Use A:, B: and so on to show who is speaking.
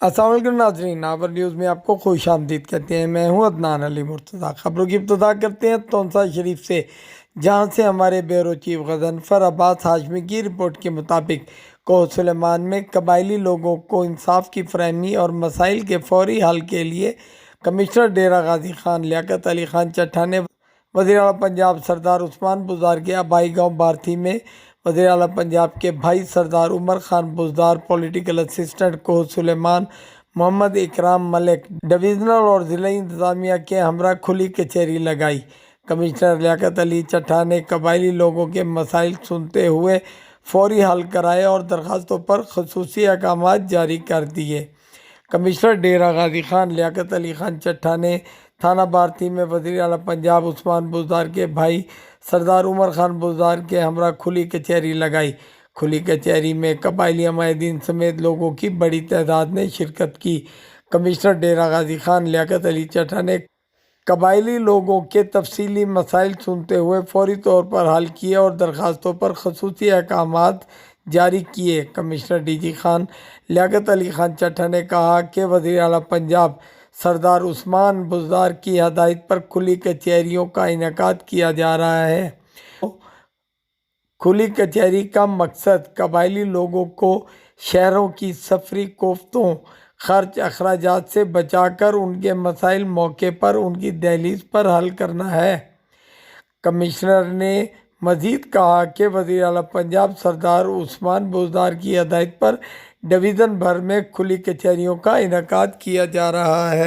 A: السلام علیکم ناظرین، ناور نیوز میں آپ کو خوش آمدید کہتے ہیں۔ میں ہوں عدنان علی مرتضیٰ۔ خبروں کی ابتدا کرتے ہیں تونسا شریف سے، جہاں سے ہمارے بیورو چیف غضنفر عباس ہاشمی کی رپورٹ کے مطابق کوہ سلیمان میں قبائلی لوگوں کو انصاف کی فراہمی اور مسائل کے فوری حل کے لیے کمشنر ڈیرہ غازی خان لیاقت علی خان چٹھا نے وزیر اعلیٰ پنجاب سردار عثمان بزدار کے آبائی گاؤں بارتھی میں وزیر اعلیٰ پنجاب کے بھائی سردار عمر خان بزدار، پولیٹیکل اسسٹنٹ کوہ سلیمان محمد اکرام ملک، ڈویژنل اور ضلعی انتظامیہ کے ہمراہ کھلی کچہری لگائی۔ کمشنر لیاقت علی چٹھا نے قبائلی لوگوں کے مسائل سنتے ہوئے فوری حل کرائے اور درخواستوں پر خصوصی احکامات جاری کر دیے۔ کمشنر ڈیرہ غازی خان لیاقت علی خان چٹھا نے تھانہ بارتھی میں وزیر اعلیٰ پنجاب عثمان بزدار کے بھائی سردار عمر خان بزدار کے ہمراہ کھلی کچہری لگائی۔ کھلی کچہری میں قبائلی عمائدین سمیت لوگوں کی بڑی تعداد نے شرکت کی۔ کمشنر ڈیرہ غازی خان لیاقت علی چٹھا نے قبائلی لوگوں کے تفصیلی مسائل سنتے ہوئے فوری طور پر حل کیے اور درخواستوں پر خصوصی احکامات جاری کیے۔ Commissioner D G Khan Liaquat Ali Khan چٹھا نے کہا کہ وزیر اعلیٰ پنجاب سردار عثمان بزدار کی ہدایت پر کھلی کچہریوں کا انعقاد کیا جا رہا ہے۔ کھلی کچہری کا مقصد قبائلی لوگوں کو شہروں کی سفری کوفتوں، خرچ اخراجات سے بچا کر ان کے مسائل موقع پر ان کی دہلیز پر حل کرنا ہے۔ کمشنر نے مزید کہا کہ وزیر اعلیٰ پنجاب سردار عثمان بزدار کی ہدایت پر ڈویژن بھر میں کھلی کچہریوں کا انعقاد کیا جا رہا ہے۔